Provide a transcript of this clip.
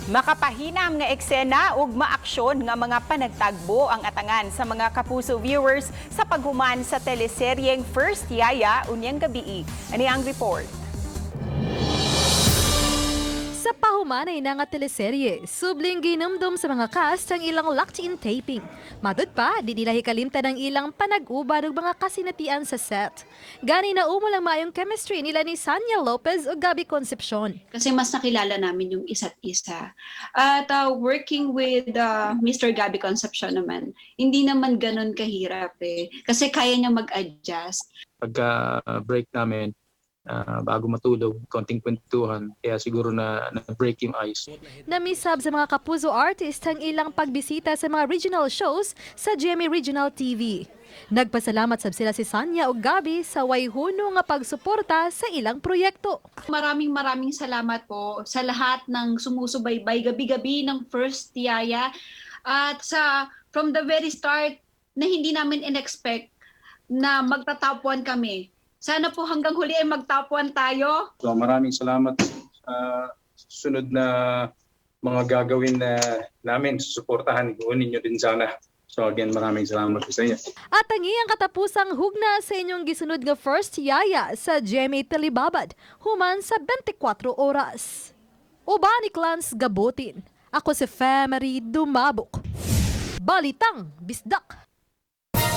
Makapahinam nga eksena ug maaksyon nga mga panagtagbo ang atangan sa mga kapuso viewers sa paghuman sa teleseryeng First Yaya unyang gabii. Ani ang report. Sa pahumanay na nga teleserye, subling ginumdum sa mga cast ang ilang locked-in taping. Madod pa, di nila hikalimtan ang ilang panag-uban ug mga kasinatian sa set. Gani na umol ang maayong chemistry nila ni Sanya Lopez ug Gabi Concepcion. Kasi mas nakilala namin yung isa't isa. At working with Mr. Gabi Concepcion naman, hindi naman ganun kahirap eh. Kasi kaya niya mag-adjust. Pagka-break namin, bago matulog, konting kwentuhan, kaya siguro na break yung ice. Namisab sa mga kapuso artist ang ilang pagbisita sa mga regional shows sa GMA Regional TV. Nagpasalamat sab sila si Sanya ug Gabi sa wayhuno nga pagsuporta sa ilang proyekto. Maraming salamat po sa lahat ng sumusubaybay gabi-gabi ng First Yaya. At from the very start na hindi namin in-expect na magtatapwan kami. Sana po hanggang huli ay magtapuan tayo. So maraming salamat sa sunod na mga gagawin na namin. Susuportahan ko ninyo din sana. So again, maraming salamat sa inyo. At tangi ang katapusang hugna sa inyong gisunod nga First Yaya sa GMA Telebabad human sa 24 oras. Uba ni Clans Gabutin. Ako si Femery Dumabok. Balitang Bisdak.